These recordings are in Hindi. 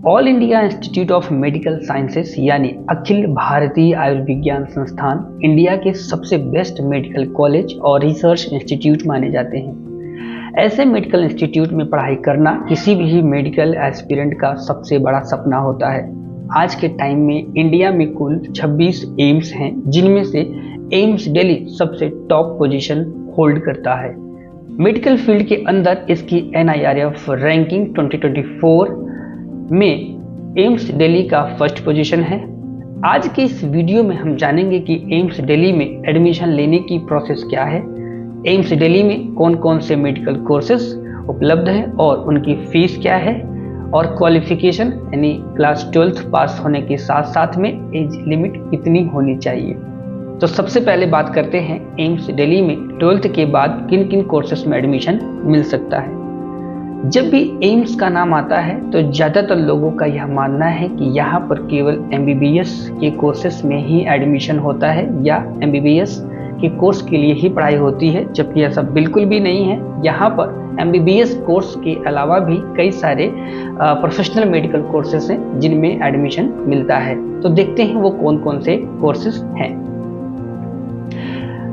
All India institute of medical sciences यानी अखिल भारतीय आयुर्विज्ञान संस्थान इंडिया के सबसे बेस्ट मेडिकल कॉलेज और रिसर्च इंस्टीट्यूट माने जाते हैं। ऐसे मेडिकल इंस्टीट्यूट में पढ़ाई करना किसी भी मेडिकल एस्पिरेंट का सबसे बड़ा सपना होता है। आज के टाइम में इंडिया में कुल 26 एम्स हैं, जिनमें से एम्स दिल्ली सबसे टॉप पोजीशन होल्ड करता है। मेडिकल फील्ड के अंदर इसकी NIRF रैंकिंग 2024 में एम्स दिल्ली का फर्स्ट पोजीशन है। आज के इस वीडियो में हम जानेंगे कि एम्स दिल्ली में एडमिशन लेने की प्रोसेस क्या है, एम्स दिल्ली में कौन कौन से मेडिकल कोर्सेज उपलब्ध हैं और उनकी फीस क्या है, और क्वालिफिकेशन यानी क्लास 12th पास होने के साथ साथ में एज लिमिट कितनी होनी चाहिए। तो सबसे पहले बात करते हैं एम्स दिल्ली में 12th के बाद किन किन कोर्सेज में एडमिशन मिल सकता है। जब भी एम्स का नाम आता है तो ज़्यादातर लोगों का यह मानना है कि यहाँ पर केवल MBBS के कोर्सेज में ही एडमिशन होता है या MBBS के कोर्स के लिए ही पढ़ाई होती है, जबकि ऐसा बिल्कुल भी नहीं है। यहाँ पर MBBS कोर्स के अलावा भी कई सारे प्रोफेशनल मेडिकल कोर्सेज हैं जिनमें एडमिशन मिलता है। तो देखते हैं वो कौन कौन से कोर्सेज हैं।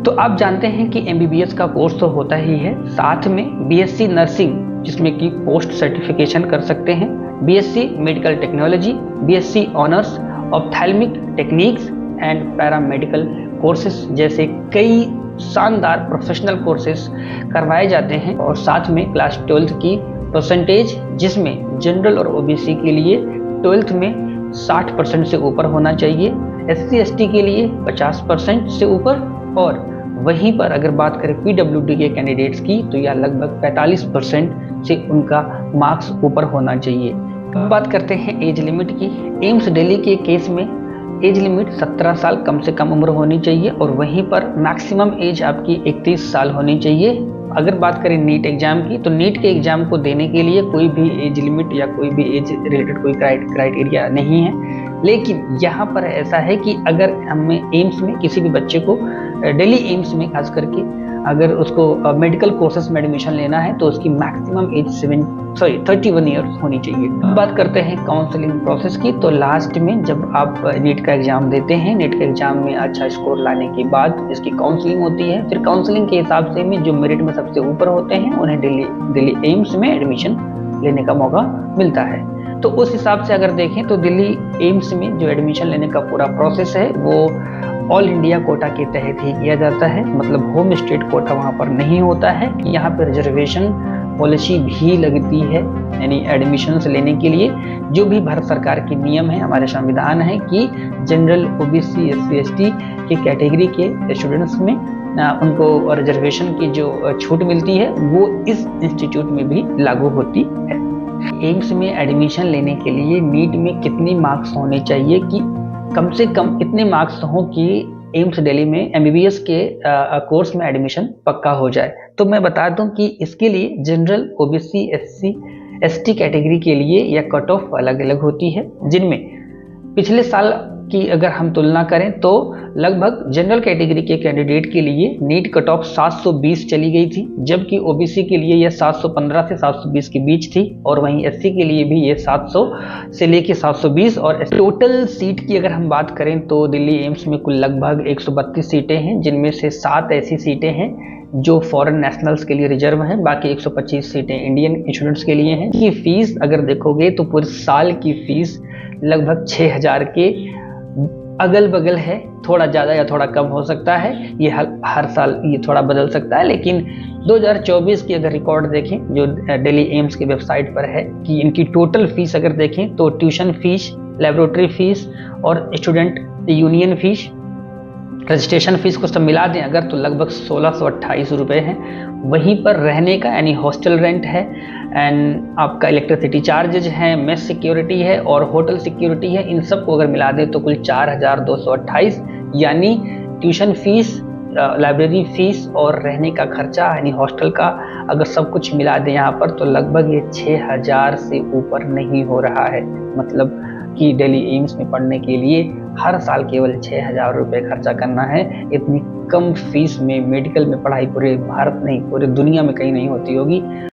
तो आप जानते हैं कि MBBS का कोर्स तो होता ही है, साथ में BSc नर्सिंग जिसमें कि पोस्ट सर्टिफिकेशन कर सकते हैं, BSc medical technology, BSc honours ophthalmic techniques and paramedical courses जैसे कई शानदार प्रोफेशनल कोर्सेज करवाए जाते हैं। और साथ में क्लास 12th की परसेंटेज, जिसमें जनरल और OBC के लिए 12th में 60% से ऊपर होना चाहिए, SC ST के लिए 50% से ऊपर, और वहीं पर अगर बात करें PWD के कैंडिडेट्स की तो यह लगभग 45% से उनका मार्क्स ऊपर होना चाहिए। अब बात करते हैं एज लिमिट की। एम्स दिल्ली के केस में एज लिमिट 17 साल कम से कम उम्र होनी चाहिए और वहीं पर मैक्सिमम एज आपकी 31 साल होनी चाहिए। अगर बात करें नीट एग्जाम की तो नीट के एग्जाम को देने के लिए कोई भी एज लिमिट या कोई भी एज रिलेटेड कोई क्राइटेरिया नहीं है, लेकिन यहाँ पर ऐसा है कि अगर हमें एम्स में किसी भी बच्चे को दिल्ली एम्स में खास करके अगर उसको मेडिकल कोर्सेज में एडमिशन लेना है तो उसकी मैक्सिमम एज 31 ईयर्स होनी चाहिए। बात करते हैं काउंसलिंग प्रोसेस की। तो लास्ट में जब आप नीट का एग्जाम देते हैं, नीट के एग्जाम में अच्छा स्कोर लाने के बाद इसकी काउंसलिंग होती है। फिर काउंसलिंग के हिसाब से में जो मेरिट में सबसे ऊपर होते हैं उन्हें दिल्ली एम्स में एडमिशन लेने का मौका मिलता है। तो उस हिसाब से अगर देखें तो दिल्ली एम्स में जो एडमिशन लेने का पूरा प्रोसेस है वो ऑल इंडिया कोटा के तहत ही किया जाता है, मतलब होम स्टेट कोटा वहाँ पर नहीं होता है। यहाँ पर रिजर्वेशन पॉलिसी भी लगती है, यानी एडमिशन लेने के लिए जो भी भारत सरकार के नियम है, हमारे संविधान है कि जनरल OBC SC ST के कैटेगरी के स्टूडेंट्स में उनको रिजर्वेशन की जो छूट मिलती है वो इस इंस्टीट्यूट में भी लागू होती है। एम्स में एडमिशन लेने के लिए नीट में कितनी मार्क्स होने चाहिए कि कम से कम इतने मार्क्स हों कि एम्स दिल्ली में MBBS के कोर्स में एडमिशन पक्का हो जाए। तो मैं बता दूं कि इसके लिए general OBC SC ST category के लिए यह कट ऑफ अलग अलग होती है, जिनमें पिछले साल की अगर हम तुलना करें तो लगभग जनरल कैटेगरी के कैंडिडेट के लिए नीट कट ऑफ 720 चली गई थी, जबकि OBC के लिए यह 715 से 720 के बीच थी, और वहीं SC के लिए भी ये 700 से लेके 720। और टोटल सीट की अगर हम बात करें तो दिल्ली एम्स में कुल लगभग 132 सीटें हैं, जिनमें से 7 ऐसी सीटें हैं जो फॉरेन नेशनल्स के लिए रिजर्व हैं, बाकी 125 सीटें इंडियन स्टूडेंट्स के लिए हैं। की फीस अगर देखोगे तो पूरे साल की फीस लगभग 6000 के अगल बगल है, थोड़ा ज़्यादा या थोड़ा कम हो सकता है, ये हर साल ये थोड़ा बदल सकता है। लेकिन 2024 की अगर रिकॉर्ड देखें जो दिल्ली एम्स की वेबसाइट पर है कि इनकी टोटल फीस अगर देखें तो ट्यूशन फीस, लेबोरेटरी फीस और student union fees, registration fees को सब मिला दें अगर तो लगभग 1628 रुपये हैं। वहीं पर रहने का यानी हॉस्टल रेंट है, एंड आपका इलेक्ट्रिसिटी चार्जेज हैं, मेस सिक्योरिटी है और होटल सिक्योरिटी है, इन सब को अगर मिला दें तो कुल 4228, यानी ट्यूशन फीस, लाइब्रेरी फीस और रहने का खर्चा यानी हॉस्टल का अगर सब कुछ मिला दें यहाँ पर तो लगभग ये 6000 से ऊपर नहीं हो रहा है। मतलब कि दिल्ली एम्स में पढ़ने के लिए हर साल केवल 6000 रुपये खर्चा करना है। इतनी कम फीस में मेडिकल में पढ़ाई पूरे भारत नहीं पूरे दुनिया में कहीं नहीं होती होगी।